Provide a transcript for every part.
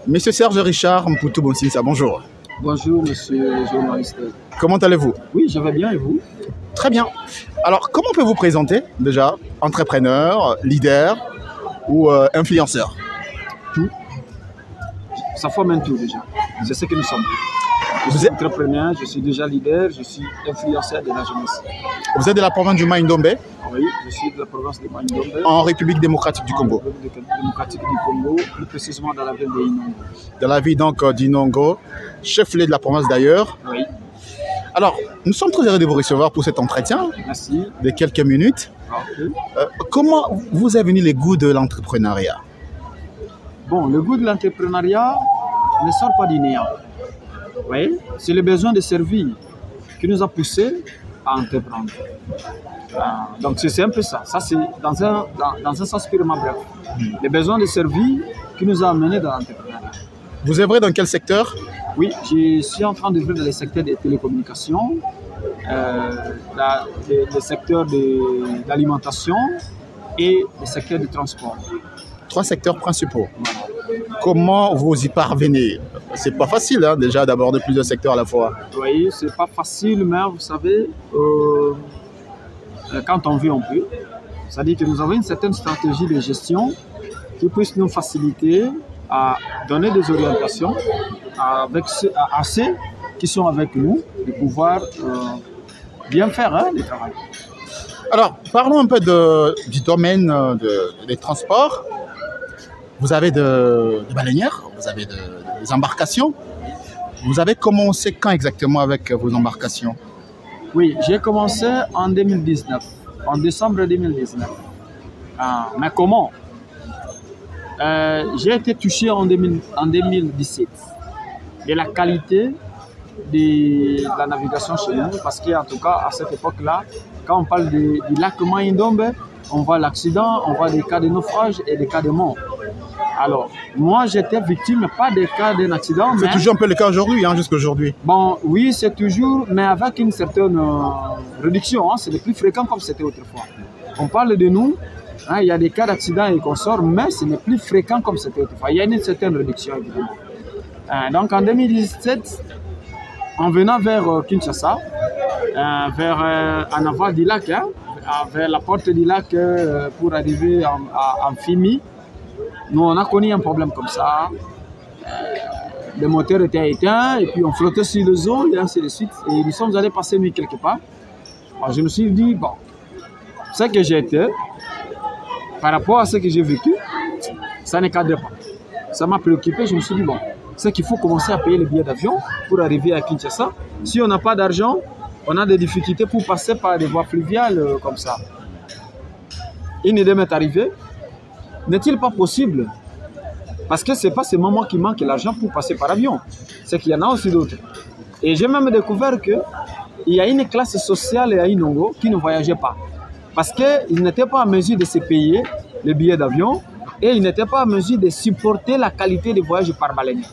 Monsieur Serge Richard Mpoutou Bonsinsa, bonjour. Bonjour, monsieur le journaliste. Comment allez-vous? Oui, je vais bien et vous? Très bien. Alors, comment on peut vous présenter déjà? Entrepreneur, leader ou influenceur? Tout. Ça forme un tout déjà. C'est ce que nous sommes. Je Vous suis êtes... entrepreneur, je suis déjà leader, je suis influenceur de la jeunesse. Vous êtes de la province du Maïndombe? Oui, je suis de la province de Maïndombe. En République démocratique du Congo. En République démocratique du Congo, plus précisément dans la ville de Inongo. Dans la ville donc d'Inongo, chef-lieu de la province d'ailleurs. Oui. Alors, nous sommes très heureux de vous recevoir pour cet entretien. Merci. De quelques minutes. Okay. Comment vous est venu le goût de l'entrepreneuriat? Bon, le goût de l'entrepreneuriat ne sort pas du néant. Oui, c'est le besoin de servir qui nous a poussés à entreprendre. Donc c'est un peu ça. Ça c'est dans un sens purement bref. Le besoin de servir qui nous a amenés dans l'entrepreneuriat. Vous œuvrez dans quel secteur? Oui, je suis en train d'œuvrer dans le secteur des télécommunications, le secteur de l'alimentation et le secteur du transport. 3 secteurs principaux. Voilà. Comment vous y parvenez? C'est pas facile hein, déjà d'aborder plusieurs secteurs à la fois. Oui, c'est pas facile, mais vous savez, quand on veut, on peut. C'est-à-dire que nous avons une certaine stratégie de gestion qui puisse nous faciliter à donner des orientations à ceux qui sont avec nous, de pouvoir bien faire hein, le travail. Alors, parlons un peu du domaine des transports. Vous avez des baleinières, vous avez des embarcations. Vous avez commencé quand exactement avec vos embarcations? Oui, j'ai commencé en 2019, en décembre 2019. Mais comment? J'ai été touché en 2017 de la qualité de la navigation chez nous, parce qu'en tout cas, à cette époque-là, quand on parle du lac Maïndombe, on voit l'accident, on voit des cas de naufrage et des cas de mort. Alors, moi, j'étais victime, pas des cas d'un accident. C'est toujours un peu le cas aujourd'hui, hein, jusqu'à aujourd'hui. Bon, oui, c'est toujours, mais avec une certaine réduction. Hein, c'est le plus fréquent comme c'était autrefois. On parle de nous, hein, il y a des cas d'accident et consorts, mais ce n'est plus fréquent comme c'était autrefois. Il y a une certaine réduction, évidemment. Donc, en 2017, en venant vers Kinshasa, en aval du lac, hein, vers la porte du lac pour arriver en Fimi, nous, on a connu un problème comme ça. Le moteur était éteint et puis on flottait sur les eaux et ainsi de suite. Et nous sommes allés passer nuit quelque part. Alors, je me suis dit, bon, ce que j'ai été, par rapport à ce que j'ai vécu, ça ne cadre pas. Ça m'a préoccupé. Je me suis dit, bon, c'est qu'il faut commencer à payer les billets d'avion pour arriver à Kinshasa. Si on n'a pas d'argent, on a des difficultés pour passer par des voies fluviales comme ça. Une idée m'est arrivée. N'est-il pas possible? Parce que ce n'est pas seulement qui manque l'argent pour passer par avion. C'est qu'il y en a aussi d'autres. Et j'ai même découvert qu'il y a une classe sociale à Inongo qui ne voyageait pas. Parce qu'ils n'étaient pas en mesure de se payer les billets d'avion et ils n'étaient pas en mesure de supporter la qualité des voyages par baleinière.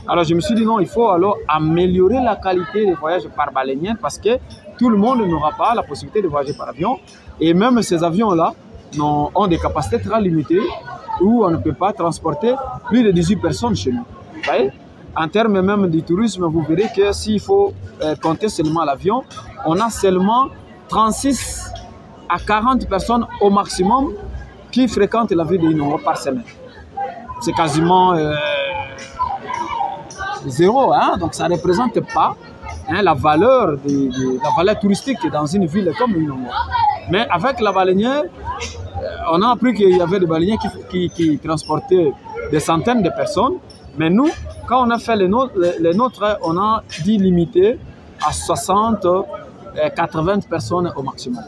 Alors je me suis dit non, il faut alors améliorer la qualité des voyages par baleinière parce que tout le monde n'aura pas la possibilité de voyager par avion. Et même ces avions-là ont des capacités très limitées où on ne peut pas transporter plus de 18 personnes chez nous. Vous voyez? En termes même du tourisme, vous verrez que s'il faut compter seulement l'avion, on a seulement 36 à 40 personnes au maximum qui fréquentent la ville de Inongo par semaine. C'est quasiment zéro, hein? Donc ça ne représente pas hein, la valeur touristique dans une ville comme Inongo. Mais avec la baleinière, on a appris qu'il y avait des baleiniers qui transportaient des centaines de personnes. Mais nous, quand on a fait les nôtres, on a dit limiter à 60, 80 personnes au maximum.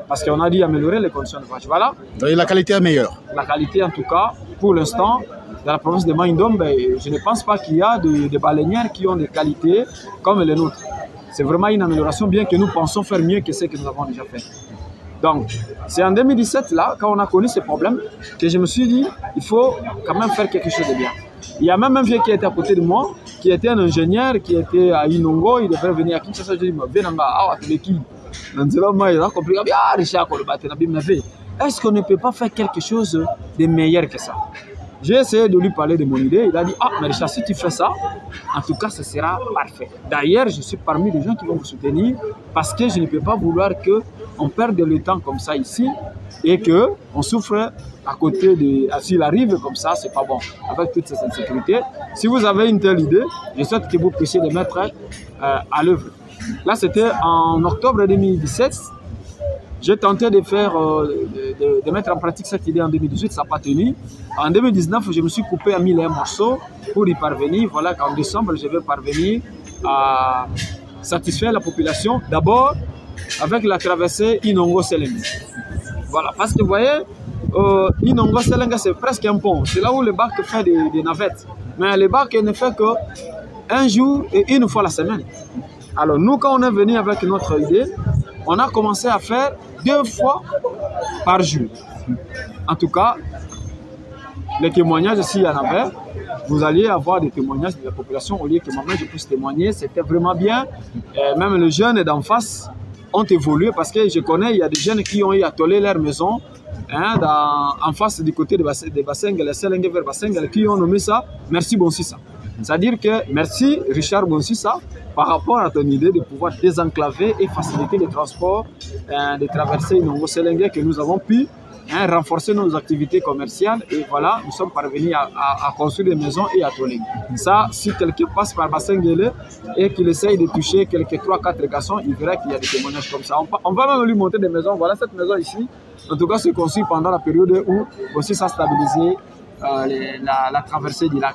Parce qu'on a dit améliorer les conditions de voyage. Voilà. Et la qualité est meilleure? La qualité, en tout cas, pour l'instant, dans la province de Maïndombe, je ne pense pas qu'il y a de baleinières qui ont des qualités comme les nôtres. C'est vraiment une amélioration, bien que nous pensons faire mieux que ce que nous avons déjà fait. Donc, c'est en 2017, là, quand on a connu ce problème, que je me suis dit, il faut quand même faire quelque chose de bien. Il y a même un vieux qui était à côté de moi, qui était un ingénieur, qui était à Inongo, il devait venir à Kinshasa. Je lui ai dit, est-ce qu'on ne peut pas faire quelque chose de meilleur que ça? J'ai essayé de lui parler de mon idée. Il a dit, ah, mais Richard, si tu fais ça, en tout cas, ce sera parfait. D'ailleurs, je suis parmi les gens qui vont vous soutenir parce que je ne peux pas vouloir qu'on perde le temps comme ça ici et qu'on souffre à côté de... S'il arrive comme ça, c'est pas bon. Avec toute cette insécurité, si vous avez une telle idée, je souhaite que vous puissiez les mettre à l'œuvre. Là, c'était en octobre 2017. J'ai tenté de faire, de mettre en pratique cette idée en 2018, ça n'a pas tenu. En 2019, je me suis coupé à 1001 morceaux pour y parvenir. Voilà qu'en décembre, je vais parvenir à satisfaire la population. D'abord, avec la traversée Inongo-Selengue. Voilà, parce que vous voyez, Inongo-Selengue, c'est presque un pont. C'est là où le bac fait des navettes. Mais le bac ne fait qu'un jour et une fois la semaine. Alors nous, quand on est venu avec notre idée, on a commencé à faire 2 fois par jour. En tout cas, les témoignages, s'il y en avait, vous alliez avoir des témoignages de la population au lieu que moi-même je puisse témoigner. C'était vraiment bien. Et même les jeunes d'en face ont évolué parce que je connais, il y a des jeunes qui ont eu à toller leur maison en face du côté de Basseng, les Selengue vers Basseng, qui ont nommé ça Merci Bonsissa. C'est-à-dire que merci Richard Bonsissa par rapport à ton idée de pouvoir désenclaver et faciliter les transports de traverser Inongo-Selengue que nous avons pu renforcer nos activités commerciales et voilà, nous sommes parvenus à construire des maisons et à toller. Ça, si quelqu'un passe par Bassengele et qu'il essaye de toucher quelques 3-4 garçons, il verra qu'il y a des témoignages comme ça. On va même lui monter des maisons. Voilà cette maison ici. En tout cas, c'est construit pendant la période où aussi ça a stabilisé la traversée du lac.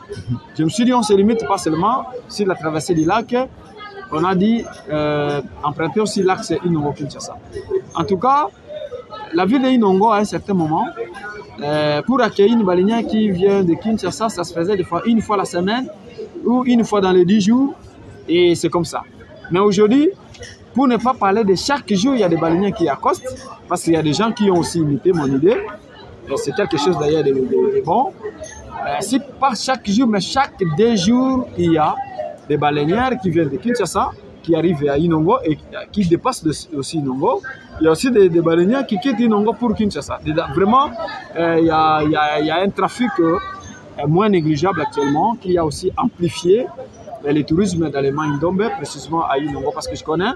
Je me suis dit, on ne se limite pas seulement sur la traversée du lac, on a dit emprunter aussi l'axe Inongo-Kinshasa. En tout cas, la ville de Inongo, à un certain moment, pour accueillir une baleinière qui vient de Kinshasa, ça se faisait des fois une fois la semaine ou une fois dans les 10 jours, et c'est comme ça. Mais aujourd'hui, pour ne pas parler de chaque jour, il y a des baleinières qui accostent, parce qu'il y a des gens qui ont aussi imité mon idée. C'est quelque chose d'ailleurs de bon. Si pas chaque jour, mais chaque 2 jours, il y a des baleinières qui viennent de Kinshasa, qui arrivent à Inongo et qui dépassent aussi Inongo. Il y a aussi des baleinières qui quittent Inongo pour Kinshasa. Vraiment, il y a un trafic moins négligeable actuellement, qui a aussi amplifié le tourisme dans les Maïndombe, précisément à Inongo, parce que je connais.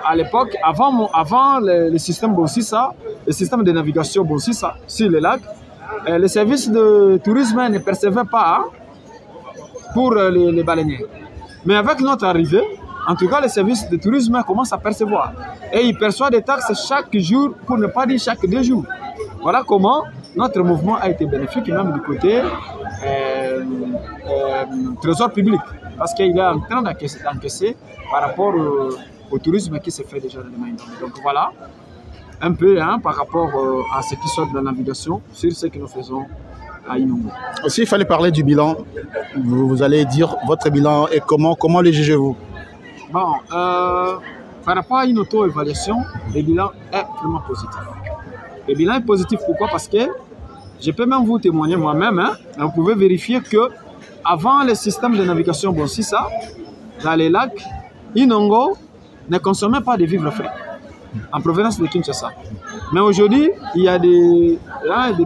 À l'époque, avant le système Bonsissa, le système de navigation Bonsissa sur le lac, les services de tourisme ne percevaient pas pour les baleinières. Mais avec notre arrivée, en tout cas, les services de tourisme commencent à percevoir. Et ils perçoivent des taxes chaque jour, pour ne pas dire chaque 2 jours. Voilà comment notre mouvement a été bénéfique, même du côté trésor public. Parce qu'il est en train d'encaisser par rapport au tourisme qui se fait déjà dans les Maïndombe. Donc voilà, un peu par rapport à ce qui sort de la navigation sur ce que nous faisons à Inongo. Aussi, il fallait parler du bilan. Vous allez dire votre bilan et comment le jugez-vous? Bon, par rapport à une auto-évaluation, le bilan est vraiment positif. Le bilan est positif pourquoi? Parce que je peux même vous témoigner moi-même, vous pouvez vérifier que avant le système de navigation Bonsissa, dans les lacs, Inongo ne consommait pas de vivres frais en provenance de Kinshasa. Mais aujourd'hui, il y a des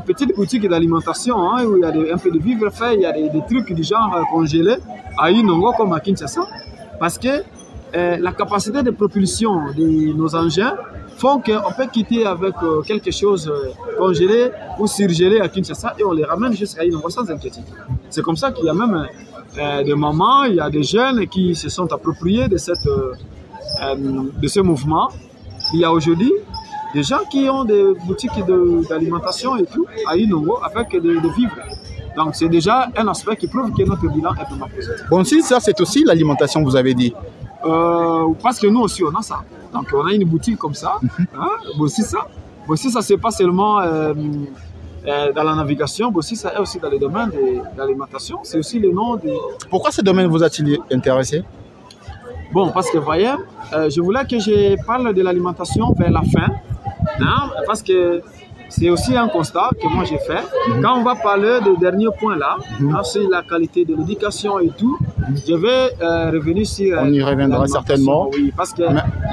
petites boutiques d'alimentation où il y a un peu de vivres frais, il y a des trucs du genre congelés à Inongo comme à Kinshasa, parce que la capacité de propulsion de nos engins font qu'on peut quitter avec quelque chose congelé ou surgelé à Kinshasa et on les ramène jusqu'à Inongo sans inquiétude. C'est comme ça qu'il y a même des mamans, il y a des jeunes qui se sont appropriés de ce mouvement. Il y a aujourd'hui des gens qui ont des boutiques d'alimentation et tout à Inongo avec des vivres. Donc c'est déjà un aspect qui prouve que notre bilan est vraiment positif. Bon, si ça c'est aussi l'alimentation, vous avez dit. Parce que nous aussi on a ça. Donc on a une boutique comme ça. Aussi ça c'est pas seulement dans la navigation, aussi ça est aussi dans le domaine de l'alimentation. C'est aussi le nom de... Pourquoi ce domaine vous a-t-il intéressé? Bon, parce que vous voyez, je voulais que je parle de l'alimentation vers la fin, parce que c'est aussi un constat que moi j'ai fait. Quand on va parler du dernier point là, sur la qualité de l'éducation et tout, je vais revenir sur... On y reviendra certainement. Oui, parce qu'il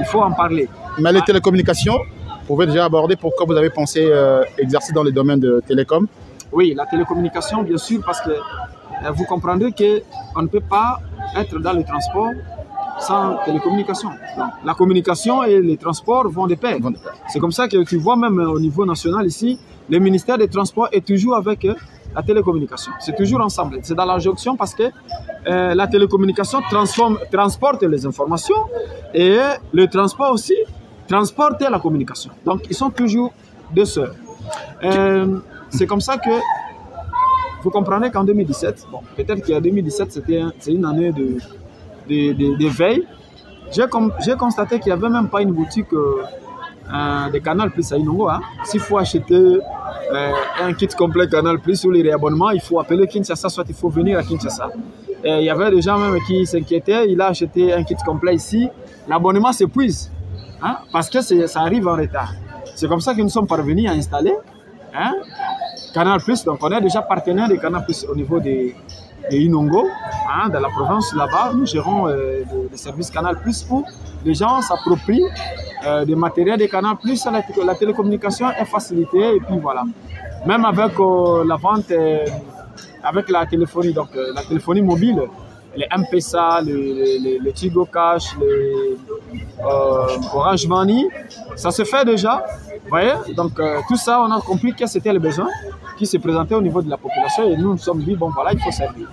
faut en parler. Mais les télécommunications, vous pouvez déjà aborder pourquoi vous avez pensé exercer dans le domaine de télécom? Oui, la télécommunication, bien sûr, parce que vous comprendrez qu'on ne peut pas être dans le transport sans télécommunication. Donc, la communication et les transports vont de pair. C'est comme ça que tu vois même au niveau national ici, le ministère des Transports est toujours avec la télécommunication. C'est toujours ensemble. C'est dans la jonction parce que la télécommunication transporte les informations et le transport aussi transporte la communication. Donc, ils sont toujours deux sœurs. C'est comme ça que vous comprenez qu'en 2017, bon, peut-être qu'en 2017, c'est une année de veille. J'ai constaté qu'il n'y avait même pas une boutique de Canal Plus à Inongo. Hein. S'il faut acheter un kit complet Canal Plus ou les réabonnements, il faut appeler Kinshasa, soit il faut venir à Kinshasa. Il y avait des gens même qui s'inquiétaient. Il a acheté un kit complet ici. L'abonnement s'épuise hein, parce que ça arrive en retard. C'est comme ça que nous sommes parvenus à installer hein, Canal Plus. Donc on est déjà partenaire de Canal Plus au niveau de Inongo, hein, dans la province là-bas. Nous gérons des services Canal Plus où les gens s'approprient des matériels de Canal Plus. La télécommunication est facilitée et puis voilà. Même avec la vente, avec la téléphonie, donc la téléphonie mobile, les M-Pesa, le Tigo Cash, les Orange Money, ça se fait déjà. Vous voyez, donc tout ça, on a compris que c'était le besoin qui se présentait au niveau de la population et nous nous sommes dit, bon voilà, il faut servir.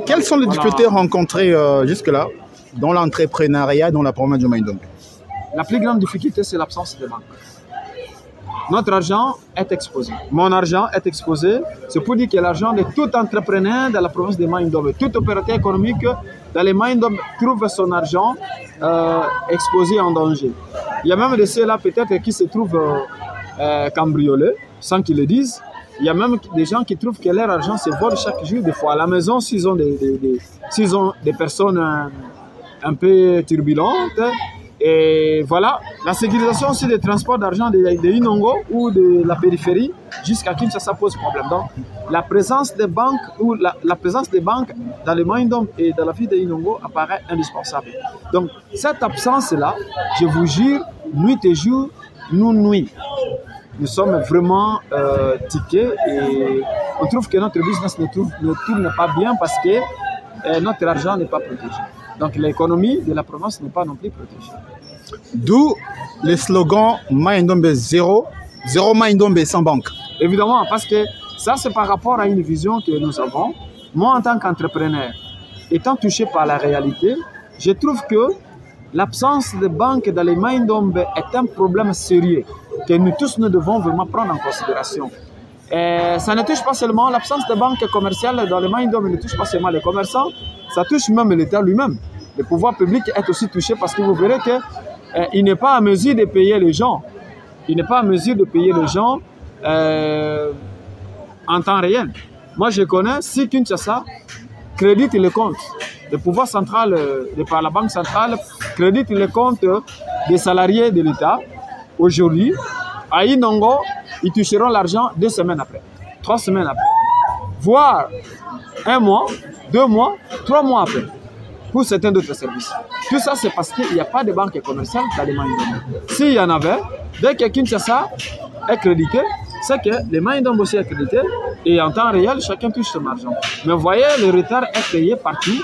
Quelles sont les difficultés rencontrées jusque-là dans l'entrepreneuriat dans la province du Mai-Ndombe? La plus grande difficulté, c'est l'absence de banque. Notre argent est exposé. Mon argent est exposé. C'est pour dire que l'argent de tout entrepreneur dans la province de Mai-Ndombe, tout opérateur économique dans les Mai-Ndombe trouve son argent exposé en danger. Il y a même de ceux-là peut-être qui se trouvent cambriolés, sans qu'ils le disent. Il y a même des gens qui trouvent que leur argent se vole chaque jour, des fois à la maison, s'ils ont des personnes un peu turbulentes. Et voilà, la sécurisation aussi des transports d'argent de Inongo ou de la périphérie jusqu'à Kinshasa pose problème. Donc, la présence des banques ou la présence des banques dans le Mai-Ndombe et dans la ville de Inongo apparaît indispensable. Donc, cette absence-là, je vous jure, nuit et jour, nous sommes vraiment tiqués et on trouve que notre business ne tourne pas bien parce que notre argent n'est pas protégé. Donc l'économie de la province n'est pas non plus protégée. D'où le slogan Mai-Ndombe zéro Mai-Ndombe sans banque. Évidemment, parce que ça c'est par rapport à une vision que nous avons. Moi en tant qu'entrepreneur, étant touché par la réalité, je trouve que l'absence de banque dans les Mai-Ndombe est un problème sérieux que nous tous nous devons vraiment prendre en considération. Et ça ne touche pas seulement l'absence de banque commerciale dans les Mai-Ndombe, ne touche pas seulement les commerçants, ça touche même l'État lui-même. Le pouvoir public est aussi touché parce que vous verrez qu'il n'est pas à mesure de payer les gens. Il n'est pas à mesure de payer les gens en temps réel. Moi, je connais, si Kinshasa crédite le compte, le pouvoir central, par la Banque centrale, crédite le compte des salariés de l'État, aujourd'hui, à Inongo, ils toucheront l'argent 2 semaines après, 3 semaines après, voire 1 mois, 2 mois, 3 mois après, pour certains d'autres services. Tout ça, c'est parce qu'il n'y a pas de banque commerciale dans les Mai-Ndombe. S'il y en avait, dès que Kinshasa est crédité, c'est que les Mai-Ndombe aussi est crédité et en temps réel, chacun touche son argent. Mais vous voyez, le retard est payé partout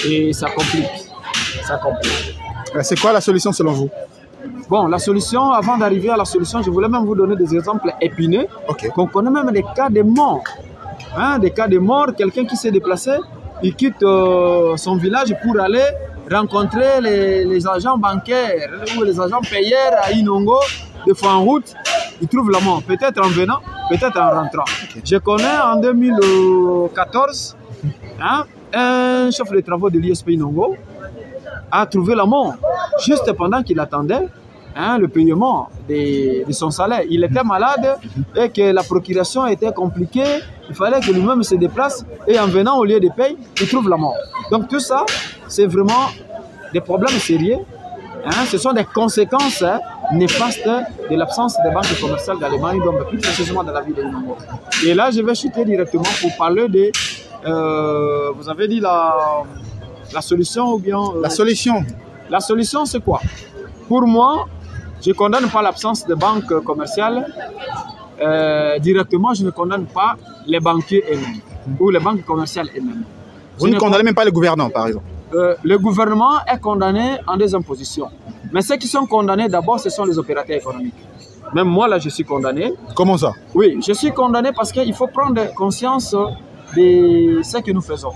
et ça complique. Ça complique. C'est quoi la solution selon vous? Bon, la solution, avant d'arriver à la solution, je voulais même vous donner des exemples épineux. Okay. Qu'on connaît même des cas de mort. Hein, des cas de mort, quelqu'un qui s'est déplacé, il quitte son village pour aller rencontrer les agents bancaires ou les agents payeurs à Inongo, des fois en route, il trouve la mort, peut-être en venant, peut-être en rentrant. Okay. Je connais en 2014, hein, un chef de travaux de l'ISP Inongo a trouvé la mort juste pendant qu'il attendait le paiement de son salaire. Il était malade et que la procuration était compliquée. Il fallait que lui-même se déplace et en venant au lieu de paye, il trouve la mort. Donc tout ça, c'est vraiment des problèmes sérieux. Ce sont des conséquences néfastes de l'absence des banques commerciales dans les Mai-Ndombe, plus précisément dans la ville de Inongo. Et là, je vais chuter directement pour parler de... vous avez dit la solution ou bien... La solution. La solution, c'est quoi? Pour moi, je ne condamne pas l'absence de banques commerciales. Directement, je ne condamne pas les banquiers eux-mêmes ou les banques commerciales eux-mêmes. Vous ne condamnez même pas le gouvernement, par exemple? Le gouvernement est condamné en deuxième position. Mais ceux qui sont condamnés d'abord, ce sont les opérateurs économiques. Même moi, là, je suis condamné. Comment ça? Oui, je suis condamné parce qu'il faut prendre conscience de ce que nous faisons.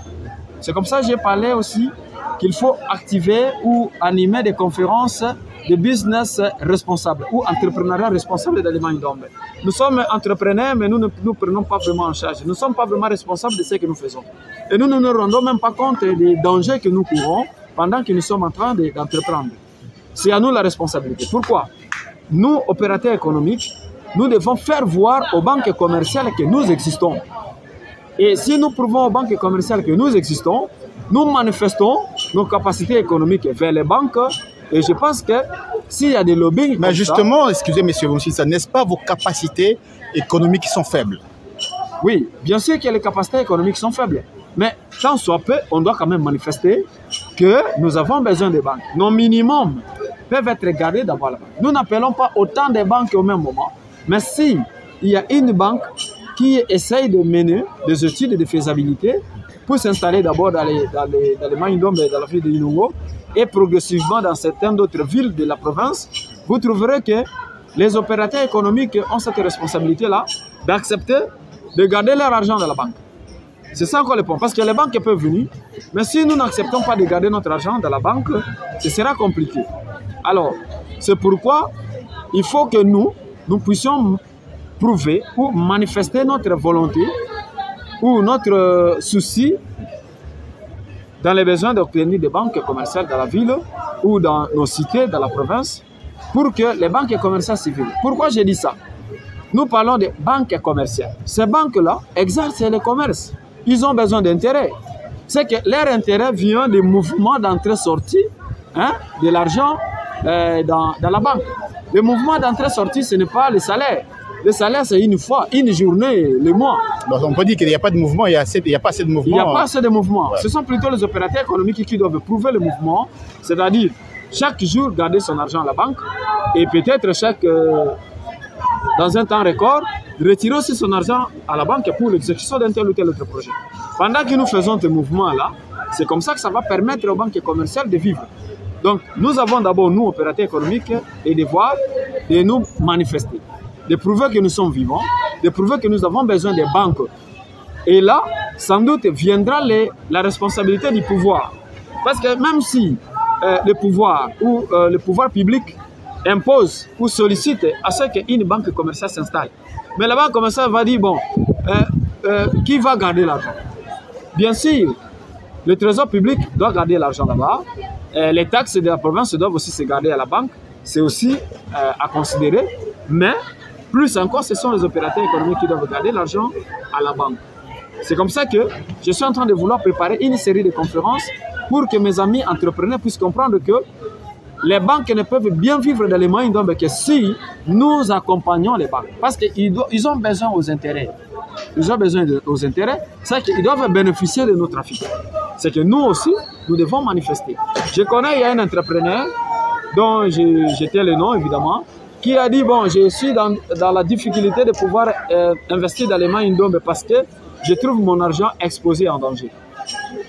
C'est comme ça que j'ai parlé aussi qu'il faut activer ou animer des conférences de business responsable ou entrepreneuriat responsable dans les Maïndombe. Nous sommes entrepreneurs, mais nous ne nous prenons pas vraiment en charge. Nous ne sommes pas vraiment responsables de ce que nous faisons. Et nous ne nous rendons même pas compte des dangers que nous courons pendant que nous sommes en train d'entreprendre. C'est à nous la responsabilité. Pourquoi? Nous, opérateurs économiques, nous devons faire voir aux banques commerciales que nous existons. Et si nous prouvons aux banques commerciales que nous existons, nous manifestons nos capacités économiques vers les banques. Et je pense que s'il y a des lobbying... Mais justement, excusez monsieur Bonsissa, n'est-ce pas vos capacités économiques qui sont faibles? Oui, bien sûr que les capacités économiques sont faibles. Mais tant soit peu, on doit quand même manifester que nous avons besoin des banques. Nos minimums peuvent être gardés d'avoir la banque. Nous n'appelons pas autant de banques au même moment. Mais s'il y a une banque qui essaye de mener des études de faisabilité pour s'installer d'abord dans les Maïndombe et dans la ville de Inongo et progressivement dans certaines autres villes de la province, vous trouverez que les opérateurs économiques ont cette responsabilité-là d'accepter de garder leur argent dans la banque. C'est ça encore le point, parce que les banques peuvent venir, mais si nous n'acceptons pas de garder notre argent dans la banque, ce sera compliqué. Alors, c'est pourquoi il faut que nous puissions prouver ou manifester notre volonté ou notre souci dans les besoins d'obtenir des banques commerciales dans la ville ou dans nos cités, dans la province, pour que les banques commerciales civiles. Pourquoi je dis ça? Nous parlons de banques commerciales. Ces banques-là exercent le commerce. Ils ont besoin d'intérêt. C'est que leur intérêt vient des mouvements d'entrée-sortie de l'argent dans la banque. Le mouvement d'entrée-sortie, ce n'est pas le salaire. Le salaire, c'est une fois, une journée, le mois. Donc on peut dire qu'il n'y a pas de mouvement, il n'y a pas assez de mouvement. Il n'y a pas assez de mouvement. Ouais. Ce sont plutôt les opérateurs économiques qui doivent prouver le mouvement, c'est-à-dire chaque jour garder son argent à la banque et peut-être dans un temps record, retirer aussi son argent à la banque pour l'exécution d'un tel ou tel autre projet. Pendant que nous faisons ce mouvement-là, c'est comme ça que ça va permettre aux banques commerciales de vivre. Donc nous avons d'abord, nous, opérateurs économiques, le devoir de nous manifester, de prouver que nous sommes vivants, de prouver que nous avons besoin des banques. Et là, sans doute, viendra la responsabilité du pouvoir. Parce que même si le pouvoir ou le pouvoir public impose ou sollicite à ce qu'une banque commerciale s'installe, mais la banque commerciale va dire, bon, qui va garder l'argent? Bien sûr, le trésor public doit garder l'argent là-bas. Les taxes de la province doivent aussi se garder à la banque. C'est aussi à considérer. Mais plus encore, ce sont les opérateurs économiques qui doivent garder l'argent à la banque. C'est comme ça que je suis en train de vouloir préparer une série de conférences pour que mes amis entrepreneurs puissent comprendre que les banques ne peuvent bien vivre dans les Maïndombe que si nous accompagnons les banques. Parce qu'ils ont besoin aux intérêts. Ils ont besoin aux intérêts, c'est qu'ils doivent bénéficier de nos trafics. C'est que nous aussi, nous devons manifester. Je connais, il y a un entrepreneur dont j'étais le nom évidemment, qui a dit, bon, je suis dans la difficulté de pouvoir investir dans les Maïndombe parce que je trouve mon argent exposé en danger.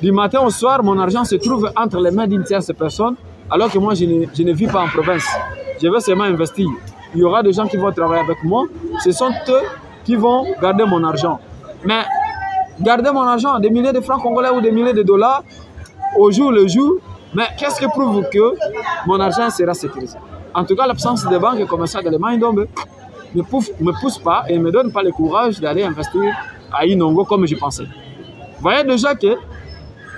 Du matin au soir, mon argent se trouve entre les mains d'une tierce personne, alors que moi, je ne vis pas en province. Je veux seulement investir. Il y aura des gens qui vont travailler avec moi. Ce sont eux qui vont garder mon argent. Mais garder mon argent, des milliers de francs congolais ou des milliers de dollars, au jour le jour, mais qu'est-ce qui prouve que mon argent sera sécurisé? En tout cas, l'absence des banques commerciales dans les Maïndombe ne me pousse pas et ne me donne pas le courage d'aller investir à Inongo comme je pensais. Vous voyez déjà que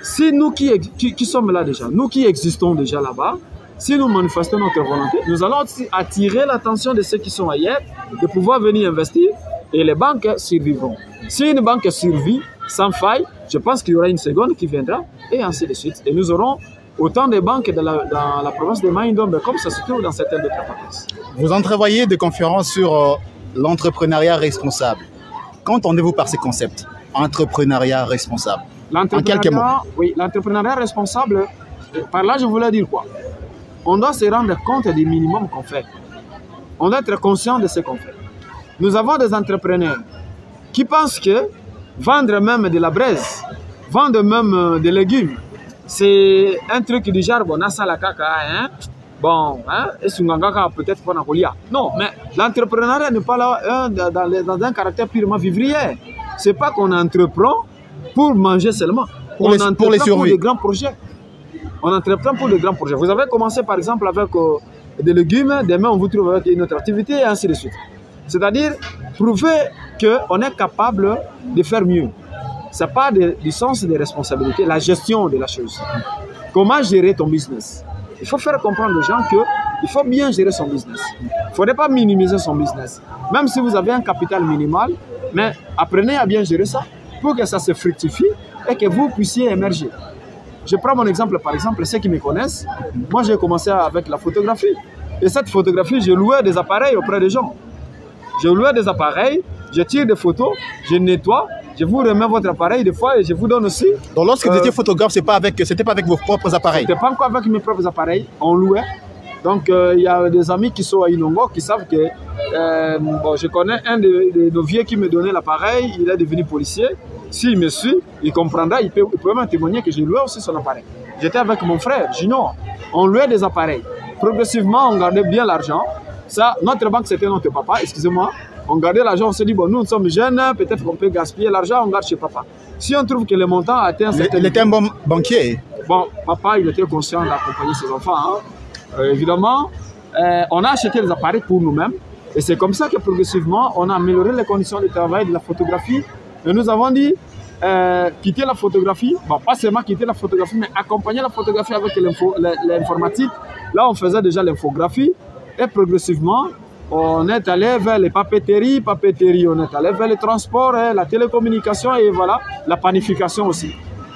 si nous qui sommes là déjà, nous qui existons déjà là-bas, si nous manifestons notre volonté, nous allons aussi attirer l'attention de ceux qui sont ailleurs, de pouvoir venir investir et les banques survivront. Si une banque survit sans faille, je pense qu'il y aura une seconde qui viendra et ainsi de suite. Et nous aurons autant de banques dans la province de Maïndombe comme ça se trouve dans certaines autres provinces. Vous entrevoyez des conférences sur l'entrepreneuriat responsable. Qu'entendez-vous par ces concepts? Entrepreneuriat responsable. En quelques mots. Oui, l'entrepreneuriat responsable, par là je voulais dire quoi? On doit se rendre compte du minimum qu'on fait. On doit être conscient de ce qu'on fait. Nous avons des entrepreneurs qui pensent que vendre même de la braise, vendre même des légumes. C'est un truc du genre, bon, ça la caca, hein? Bon, hein? Et Sungangaka peut-être pas Napolia. Non, mais l'entrepreneuriat n'est pas là dans un caractère purement vivrier. C'est pas qu'on entreprend pour manger seulement. Pour les survivre. Pour de grands projets. On entreprend pour de grands projets. Vous avez commencé par exemple avec des légumes, demain on vous trouve avec une autre activité et ainsi de suite. C'est-à-dire prouver qu'on est capable de faire mieux. Ce n'est pas du sens des responsabilités, la gestion de la chose. Comment gérer ton business? Il faut faire comprendre aux gens qu'il faut bien gérer son business. Il ne faudrait pas minimiser son business. Même si vous avez un capital minimal, mais apprenez à bien gérer ça pour que ça se fructifie et que vous puissiez émerger. Je prends mon exemple, par exemple, ceux qui me connaissent, moi j'ai commencé avec la photographie. Et cette photographie, je louais des appareils auprès des gens. Je louais des appareils, je tire des photos, je nettoie, je vous remets votre appareil des fois et je vous donne aussi. Donc lorsque vous étiez photographe, c'était pas avec vos propres appareils? C'était pas encore avec mes propres appareils, on louait. Donc il y a des amis qui sont à Inongo qui savent que bon, je connais un de nos vieux qui me donnait l'appareil, il est devenu policier. S'il me suit, il comprendra, il peut même témoigner que j'ai loué aussi son appareil. J'étais avec mon frère, Junior, on louait des appareils. Progressivement, on gardait bien l'argent. Ça, notre banque, c'était notre papa, excusez-moi. On gardait l'argent, on se dit, bon, nous sommes jeunes, peut-être qu'on peut gaspiller l'argent, on garde chez papa. Si on trouve que le montant atteint... Il était un bon banquier. Bon, papa, il était conscient d'accompagner ses enfants. Hein. Évidemment, on a acheté les appareils pour nous-mêmes. Et c'est comme ça que progressivement, on a amélioré les conditions de travail de la photographie. Et nous avons dit, quitter la photographie, bon, pas seulement quitter la photographie, mais accompagner la photographie avec l'informatique. Là, on faisait déjà l'infographie. Et progressivement, on est allé vers les papeteries, on est allé vers le transport, la télécommunication et voilà, la panification aussi.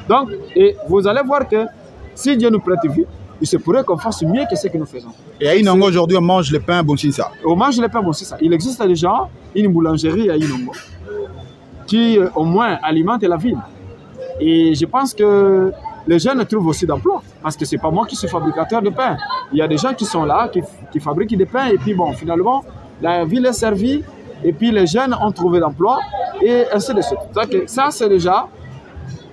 Donc, et vous allez voir que si Dieu nous prête vie, il se pourrait qu'on fasse mieux que ce que nous faisons. Et à Inongo, aujourd'hui, on mange le pain Bonsinsa. On mange le pain Bonsinsa. Il existe déjà une boulangerie à Inongo qui, au moins, alimente la ville. Et je pense que les jeunes trouvent aussi d'emploi. Parce que ce n'est pas moi qui suis fabricateur de pain. Il y a des gens qui sont là, qui fabriquent des pains. Et puis, bon, finalement, la ville est servie. Et puis, les jeunes ont trouvé d'emploi. Et ainsi de suite. Ça, c'est déjà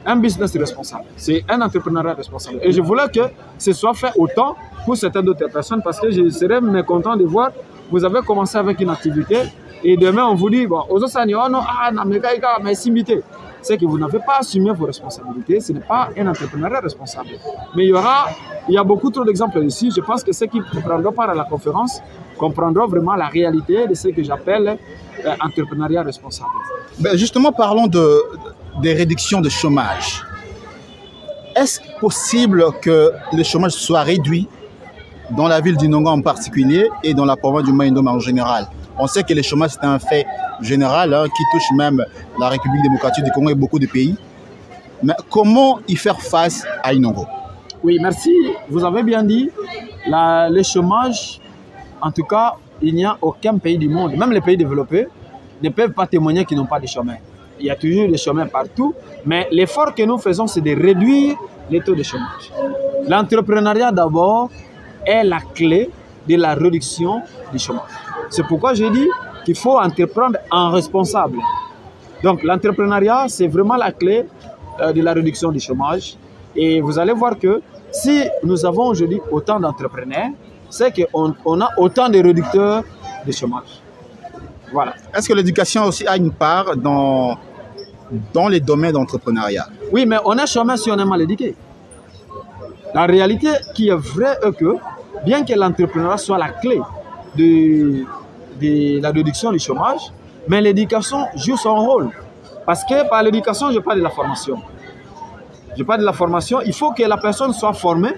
un business responsable. C'est un entrepreneuriat responsable. Et je voulais que ce soit fait autant pour certaines autres personnes. Parce que je serais mécontent de voir, vous avez commencé avec une activité. Et demain, on vous dit, bon, aux autres, c'est que vous n'avez pas assumé vos responsabilités, ce n'est pas un entrepreneuriat responsable. Mais il y a beaucoup trop d'exemples ici. Je pense que ceux qui prendront part à la conférence comprendront vraiment la réalité de ce que j'appelle entrepreneuriat responsable. Ben justement, parlons des réductions de chômage. Est-ce possible que le chômage soit réduit dans la ville d'Inongo en particulier et dans la province du Maïndomé en général? On sait que le chômage, c'est un fait général qui touche même la République démocratique du Congo et beaucoup de pays. Mais comment y faire face à Inongo? Oui, merci. Vous avez bien dit, le chômage, en tout cas, il n'y a aucun pays du monde, même les pays développés, ne peuvent pas témoigner qu'ils n'ont pas de chômage. Il y a toujours des chômeurs partout, mais l'effort que nous faisons, c'est de réduire les taux de chômage. L'entrepreneuriat, d'abord, est la clé de la réduction du chômage. C'est pourquoi j'ai dit qu'il faut entreprendre en responsable. Donc l'entrepreneuriat, c'est vraiment la clé de la réduction du chômage. Et vous allez voir que si nous avons aujourd'hui autant d'entrepreneurs, c'est qu'on a autant de réducteurs de chômage. Voilà. Est-ce que l'éducation aussi a une part dans les domaines d'entrepreneuriat? Oui, mais on est chômeur si on est mal éduqué. La réalité qui est vraie est que, bien que l'entrepreneuriat soit la clé de la réduction du chômage, mais l'éducation joue son rôle. Parce que par l'éducation, je parle de la formation. Je parle de la formation, il faut que la personne soit formée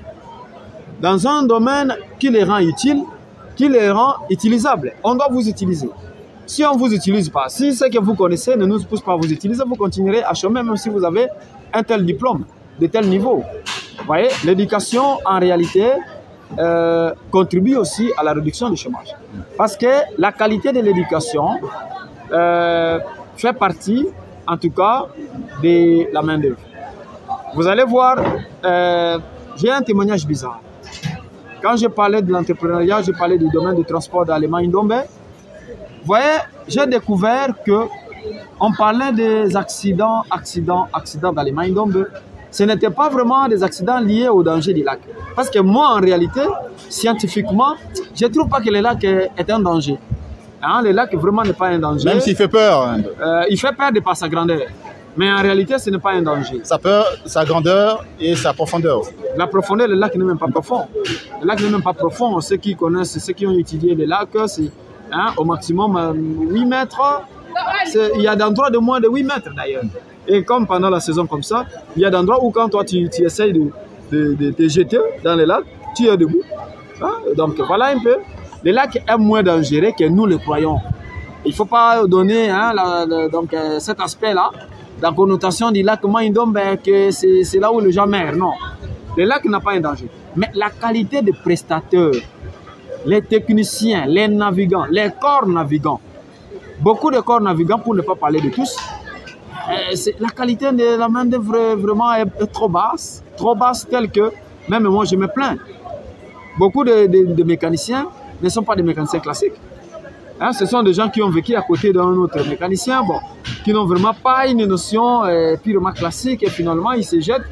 dans un domaine qui les rend utiles, qui les rend utilisables. On doit vous utiliser. Si on ne vous utilise pas, si ce que vous connaissez ne nous pousse pas à vous utiliser, vous continuerez à chômer même si vous avez un tel diplôme, de tel niveau. Vous voyez, l'éducation, en réalité, contribue aussi à la réduction du chômage. Parce que la qualité de l'éducation fait partie, en tout cas, de la main-d'œuvre. Vous allez voir, j'ai un témoignage bizarre. Quand je parlais de l'entrepreneuriat, je parlais du domaine du transport dans les Maïndomé. Vous voyez, j'ai découvert que on parlait des accidents dans les mines d'Ombe. Ce n'était pas vraiment des accidents liés au danger du lac. Parce que moi, en réalité, scientifiquement, je ne trouve pas que le lac est un danger. Hein, le lac vraiment n'est pas un danger. Même s'il fait peur. Il fait peur de par sa grandeur. Mais en réalité, ce n'est pas un danger. Sa peur, sa grandeur et sa profondeur. La profondeur, le lac n'est même pas profond. Le lac n'est même pas profond. Ceux qui connaissent, ceux qui ont étudié le lac, c'est au maximum 8 mètres. Il y a d'endroits de moins de 8 mètres d'ailleurs. Et comme pendant la saison comme ça, il y a d'endroits où quand toi tu essayes de te jeter dans le lac, tu es debout. Hein? Donc voilà un peu. Le lac est moins dangereux que nous le croyons. Il ne faut pas donner donc, cet aspect-là, la connotation du lac Maïndombe, que c'est là où les gens meurent. Non. Le lac n'a pas un danger. Mais la qualité des prestateurs, les techniciens, les navigants, les corps navigants, beaucoup de corps navigants, pour ne pas parler de tous, la qualité de la main-d'œuvre vraiment est trop basse telle que même moi je me plains. Beaucoup de mécaniciens ne sont pas des mécaniciens classiques. Hein, ce sont des gens qui ont vécu à côté d'un autre mécanicien, bon, qui n'ont vraiment pas une notion purement classique et finalement ils se jettent.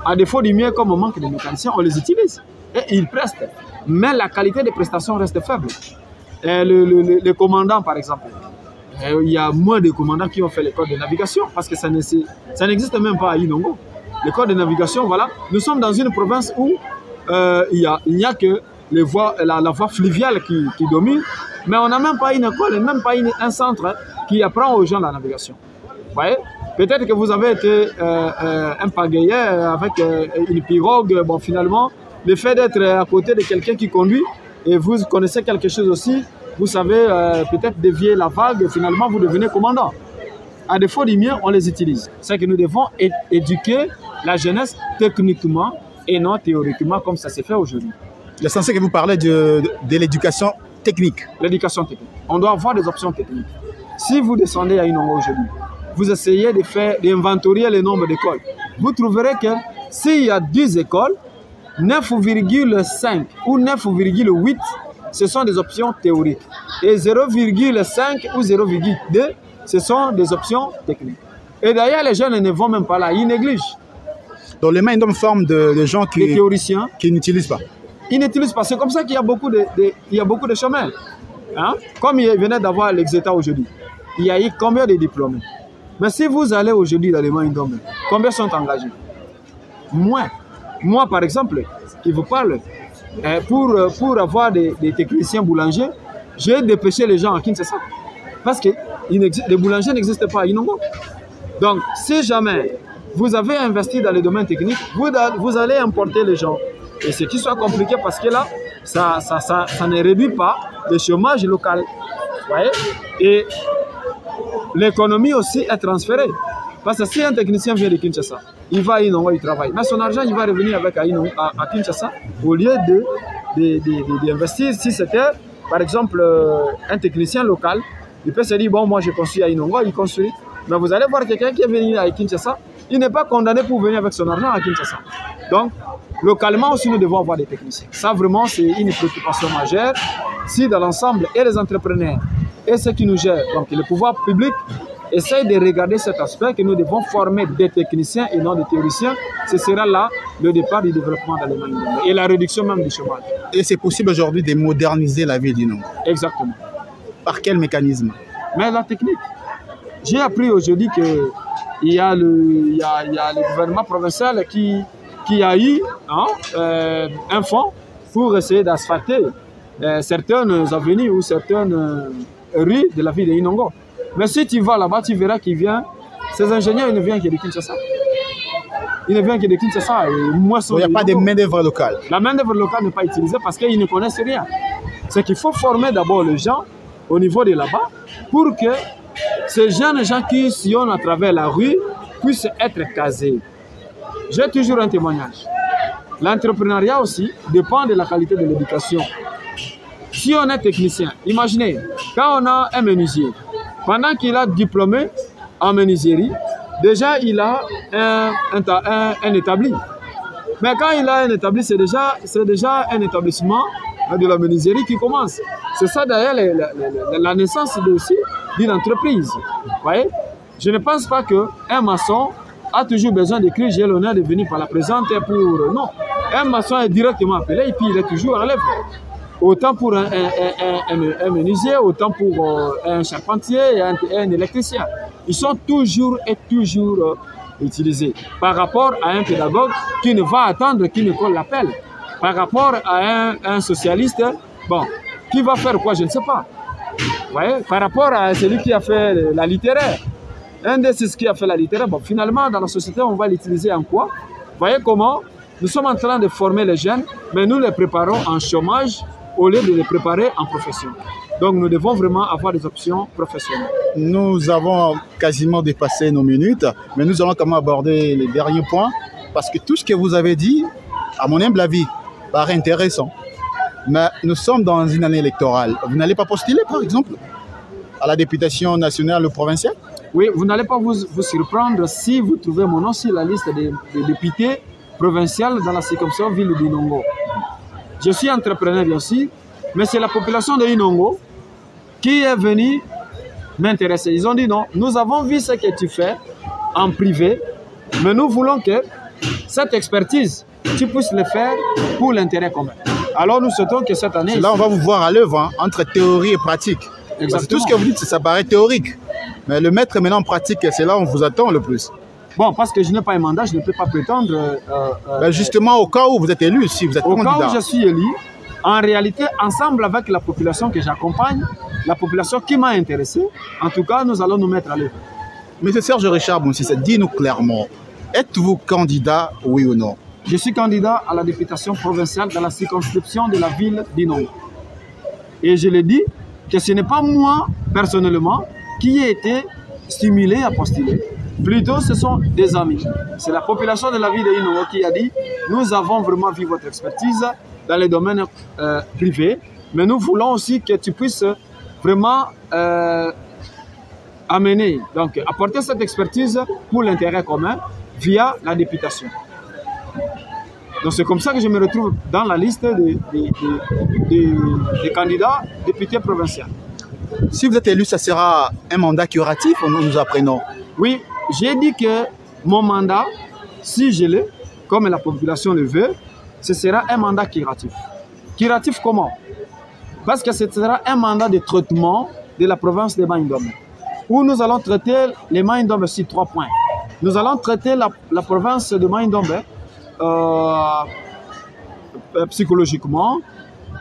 À défaut du mieux, comme on manque de mécaniciens, on les utilise et ils prestent. Mais la qualité des prestations reste faible. Le commandant, par exemple, il y a moins de commandants qui ont fait l'école de navigation parce que ça n'existe même pas à Inongo. L'école de navigation, voilà, nous sommes dans une province où il n'y a que la voie fluviale qui domine, mais on n'a même pas une école et même pas un centre qui apprend aux gens la navigation. Vous voyez? Peut-être que vous avez été un pagayeur avec une pirogue. Bon, finalement, le fait d'être à côté de quelqu'un qui conduit et vous connaissez quelque chose aussi, vous savez peut-être dévier la vague et finalement vous devenez commandant. À défaut du mieux, on les utilise. C'est que nous devons éduquer la jeunesse techniquement et non théoriquement comme ça s'est fait aujourd'hui. L'essentiel que vous parlez de l'éducation technique. L'éducation technique. On doit avoir des options techniques. Si vous descendez à Inongo aujourd'hui, vous essayez d'inventorier le nombre d'écoles. Vous trouverez que s'il y a 10 écoles, 9,5 ou 9,8, ce sont des options théoriques. Et 0,5 ou 0,2, ce sont des options techniques. Et d'ailleurs, les jeunes ne vont même pas là, ils négligent. Donc les Maïndombe forment de gens les théoriciens qui n'utilisent pas. Ils n'utilisent pas. C'est comme ça qu'il y a beaucoup de chômeurs. Hein? Comme il venait d'avoir l'exéta aujourd'hui, il y a eu combien de diplômés? Mais si vous allez aujourd'hui dans les Maïndombe, combien sont engagés? Moins. Moi, par exemple, qui vous parle, pour avoir des techniciens boulangers, j'ai dépêché les gens à Kinshasa. Parce que les boulangers n'existent pas à Inongo. Donc, si jamais vous avez investi dans les domaines techniques, vous allez importer les gens. Et ce qui soit compliqué parce que là, ça ne réduit pas le chômage local. Vous voyez? Et l'économie aussi est transférée. Parce que si un technicien vient de Kinshasa, il va à Inongo, il travaille. Mais son argent, il va revenir avec à Kinshasa au lieu d'investir. Si c'était, par exemple, un technicien local, il peut se dire, bon, moi je construis à Inongo, il construit. Mais vous allez voir quelqu'un qui est venu à Kinshasa, il n'est pas condamné pour venir avec son argent à Kinshasa. Donc, localement aussi, nous devons avoir des techniciens. Ça, vraiment, c'est une préoccupation majeure. Si dans l'ensemble, et les entrepreneurs, et ceux qui nous gèrent, donc le pouvoir public, essayent de regarder cet aspect que nous devons former des techniciens et non des théoriciens, ce sera là le départ du développement dans les Maïndombe et la réduction même du chômage. Et c'est possible aujourd'hui de moderniser la ville d'Inongo. Exactement. Par quel mécanisme? Mais la technique. J'ai appris aujourd'hui qu'il y a le gouvernement provincial qui a eu un fonds pour essayer d'asphalter certaines avenues ou certaines rues de la ville de Inongo. Mais si tu vas là-bas, tu verras qu'ils viennent. Ces ingénieurs, ils ne viennent que de Kinshasa. Ils ne viennent que de Kinshasa. Il n'y a pas de main-d'œuvre locale. La main-d'œuvre locale n'est pas utilisée parce qu'ils ne connaissent rien. C'est qu'il faut former d'abord les gens au niveau de là-bas pour que ces jeunes gens qui sillonnent à travers la rue puissent être casés. J'ai toujours un témoignage. L'entrepreneuriat aussi dépend de la qualité de l'éducation. Si on est technicien, imaginez, quand on a un menuisier, pendant qu'il a diplômé en menuiserie, déjà il a un établi. Mais quand il a un établi, c'est déjà un établissement de la menuiserie qui commence. C'est ça d'ailleurs la naissance aussi d'une entreprise. Vous voyez? Je ne pense pas qu'un maçon a toujours besoin d'écrire « j'ai l'honneur de venir par la présente » pour... Non, un maçon est directement appelé et puis il est toujours en l'œuvre. Autant pour un menuisier, autant pour un charpentier et un électricien. Ils sont toujours utilisés. Par rapport à un pédagogue qui ne va attendre qu'une école l'appelle. Par rapport à un socialiste, bon, qui va faire quoi, je ne sais pas. Vous voyez? Par rapport à celui qui a fait la littéraire. Un de ceux qui a fait la littéraire, bon, finalement, dans la société, on va l'utiliser en quoi? Vous voyez comment nous sommes en train de former les jeunes, mais nous les préparons en chômage au lieu de les préparer en profession. Donc, nous devons vraiment avoir des options professionnelles. Nous avons quasiment dépassé nos minutes, mais nous allons quand même aborder les derniers points, parce que tout ce que vous avez dit, à mon humble avis, paraît intéressant. Mais nous sommes dans une année électorale. Vous n'allez pas postuler, par exemple, à la députation nationale ou provinciale? Oui, vous n'allez pas vous surprendre si vous trouvez mon nom sur la liste des députés provinciaux dans la circonscription ville d'Inongo. Je suis entrepreneur aussi, mais c'est la population de Inongo qui est venue m'intéresser. Ils ont dit non, nous avons vu ce que tu fais en privé, mais nous voulons que cette expertise, tu puisses le faire pour l'intérêt commun. Alors nous souhaitons que cette année... Là, on va vous voir à l'œuvre, hein, entre théorie et pratique. Parce que tout ce que vous dites, ça paraît théorique. Mais le mettre maintenant en pratique, c'est là où on vous attend le plus. Bon, parce que je n'ai pas un mandat, je ne peux pas prétendre... justement, au cas où vous êtes élu, si vous êtes candidat. Au cas où je suis élu, en réalité, ensemble avec la population que j'accompagne, la population qui m'a intéressé, en tout cas, nous allons nous mettre à l'œuvre. Monsieur Serge Richard Bounsissa, dis-nous clairement, êtes-vous candidat, oui ou non? Je suis candidat à la députation provinciale dans la circonscription de la ville d'Inongo. Et je le dis que ce n'est pas moi, personnellement, qui ai été stimulé à postuler. Plutôt, ce sont des amis. C'est la population de la ville d'Inongo qui a dit « Nous avons vraiment vu votre expertise dans les domaines privés, mais nous voulons aussi que tu puisses vraiment apporter cette expertise pour l'intérêt commun via la députation. » Donc c'est comme ça que je me retrouve dans la liste des candidats députés provinciaux. Si vous êtes élu, ça sera un mandat curatif ou nous apprenons? Oui, j'ai dit que mon mandat, si je l'ai, comme la population le veut, ce sera un mandat curatif. Curatif comment? Parce que ce sera un mandat de traitement de la province de Maïndombe, où nous allons traiter les Maïndombe sur 3 points. Nous allons traiter la province de Maïndombe psychologiquement,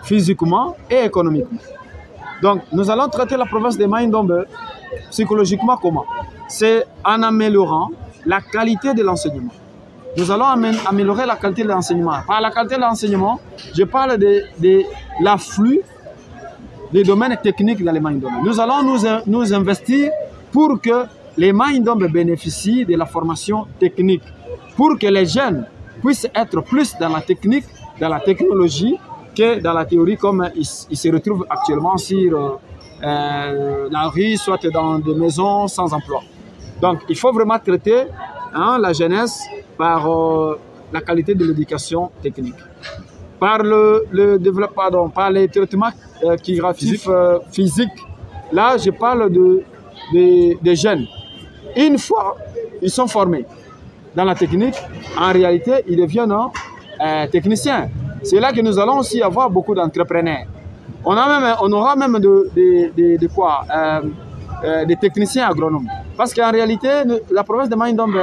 physiquement et économiquement. Donc, nous allons traiter la province de Maïndombe psychologiquement comment? C'est en améliorant la qualité de l'enseignement. Nous allons améliorer la qualité de l'enseignement. Par la qualité de l'enseignement, je parle de l'afflux des domaines techniques dans les Maïndombe. Nous allons nous investir pour que les Maïndombe bénéficient de la formation technique, pour que les jeunes puissent être plus dans la technique, dans la technologie, que dans la théorie, comme ils se retrouvent actuellement sur la rue, soit dans des maisons sans emploi. Donc, il faut vraiment traiter la jeunesse par la qualité de l'éducation technique. Par le développement, par les traitements curatifs physiques. Là, je parle des jeunes. Une fois ils sont formés dans la technique, en réalité, ils deviennent techniciens. C'est là que nous allons aussi avoir beaucoup d'entrepreneurs. On aura même des techniciens agronomes. Parce qu'en réalité, la province de Maïndombe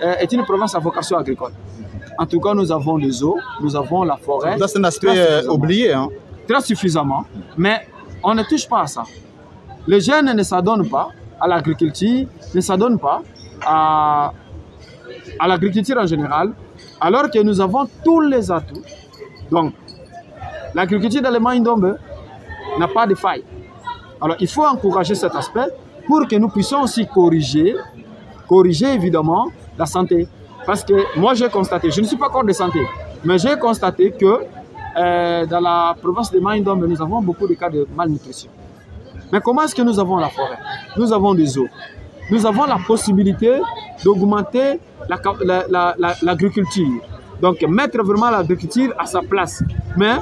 est une province à vocation agricole. En tout cas, nous avons les eaux, nous avons la forêt. C'est un aspect oublié. Hein? Très suffisamment, mais on ne touche pas à ça. Les jeunes ne s'adonnent pas à l'agriculture, ne s'adonnent pas à l'agriculture en général, alors que nous avons tous les atouts. Donc, l'agriculture dans les Maïndombe n'a pas de faille. Alors, il faut encourager cet aspect pour que nous puissions aussi corriger évidemment la santé. Parce que moi, j'ai constaté, je ne suis pas corps de santé, mais j'ai constaté que dans la province de Maïndombe, nous avons beaucoup de cas de malnutrition. Mais comment est-ce que nous avons la forêt? Nous avons des eaux. Nous avons la possibilité d'augmenter l'agriculture. Donc, mettre vraiment l'agriculture à sa place. Mais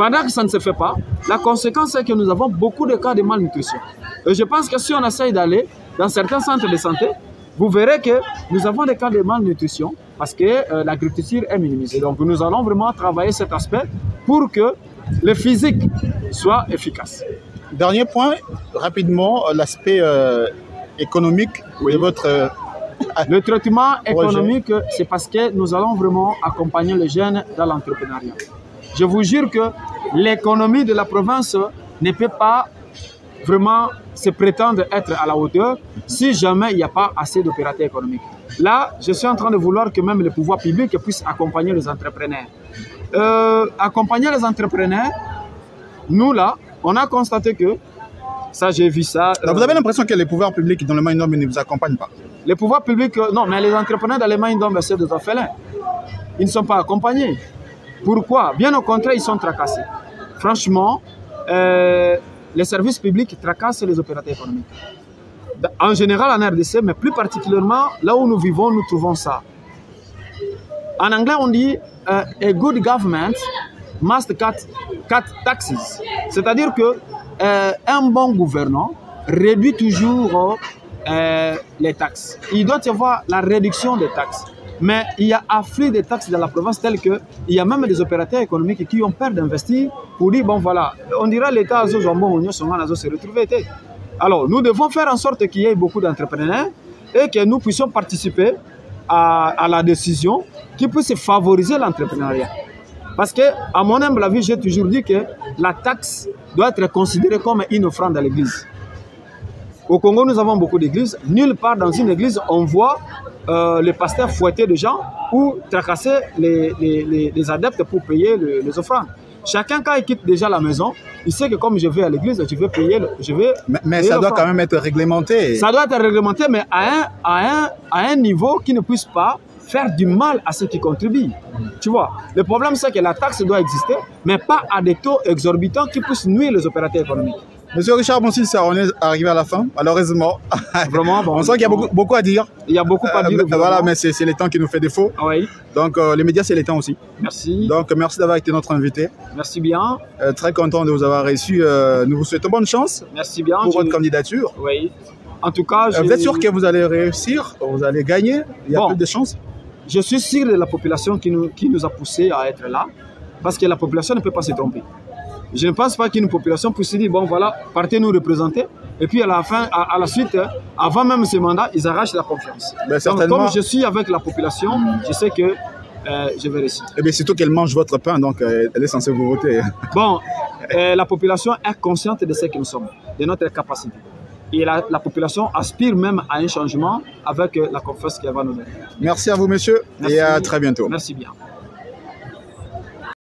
Pendant que ça ne se fait pas, la conséquence c'est que nous avons beaucoup de cas de malnutrition. Et je pense que si on essaye d'aller dans certains centres de santé, vous verrez que nous avons des cas de malnutrition parce que l'agriculture est minimisée. Donc nous allons vraiment travailler cet aspect pour que le physique soit efficace. Dernier point, rapidement, l'aspect économique de votre... Le traitement économique, c'est parce que nous allons vraiment accompagner les jeunes dans l'entrepreneuriat. Je vous jure que l'économie de la province ne peut pas vraiment se prétendre être à la hauteur si jamais il n'y a pas assez d'opérateurs économiques. Là, je suis en train de vouloir que même le pouvoir public puisse accompagner les entrepreneurs. Accompagner les entrepreneurs, nous là, on a constaté que, ça j'ai vu ça... vous avez l'impression que les pouvoirs publics dans le Maïndombe ne vous accompagnent pas? Les pouvoirs publics, non, mais les entrepreneurs dans le Maïndombe, c'est des orphelins. Ils ne sont pas accompagnés. Pourquoi? Bien au contraire, ils sont tracassés. Franchement, les services publics tracassent les opérateurs économiques. En général en RDC, mais plus particulièrement là où nous vivons, nous trouvons ça. En anglais, on dit a good government must cut taxes. C'est-à-dire que un bon gouvernant réduit toujours les taxes. Il doit y avoir la réduction des taxes. Mais il y a afflux de taxes dans la province tel qu'il y a même des opérateurs économiques qui ont peur d'investir pour dire, bon voilà, on dira l'État a se retrouver. Alors, nous devons faire en sorte qu'il y ait beaucoup d'entrepreneurs et que nous puissions participer à la décision qui puisse favoriser l'entrepreneuriat. Parce que, à mon humble avis, j'ai toujours dit que la taxe doit être considérée comme une offrande à l'église. Au Congo, nous avons beaucoup d'églises. Nulle part dans une église, on voit les pasteurs fouetter des gens ou tracasser les adeptes pour payer les offrandes. Chacun, quand il quitte déjà la maison, il sait que comme je vais à l'église, je vais payer. Mais ça doit quand même être réglementé. Ça doit être réglementé, mais à un niveau qui ne puisse pas faire du mal à ceux qui contribuent. Tu vois, le problème, c'est que la taxe doit exister, mais pas à des taux exorbitants qui puissent nuire les opérateurs économiques. Monsieur Richard Bonsissa, on est arrivé à la fin, malheureusement. Vraiment, bon, on sent qu'il y a beaucoup à dire. Il y a beaucoup à dire. Voilà, mais c'est le temps qui nous fait défaut. Oui. Donc, les médias, c'est le temps aussi. Merci. Donc, merci d'avoir été notre invité. Merci bien. Très content de vous avoir reçu. Nous vous souhaitons bonne chance. Merci bien. Pour votre candidature. Oui. En tout cas, vous êtes sûr que vous allez réussir? Vous allez gagner? Il y a plus de chances? Je suis sûr de la population qui nous a poussé à être là. Parce que la population ne peut pas se tromper. Je ne pense pas qu'une population puisse dire, bon voilà, partez nous représenter. Et puis à la fin, à la suite, avant même ce mandat, ils arrachent la confiance. Ben, donc comme je suis avec la population, je sais que je vais réussir. Et bien surtout qu'elle mange votre pain, donc elle est censée vous voter. Bon, la population est consciente de ce que nous sommes, de notre capacité. Et la population aspire même à un changement avec la confiance qu'elle va nous donner. Merci à vous, monsieur, Merci. et à très bientôt. Merci bien.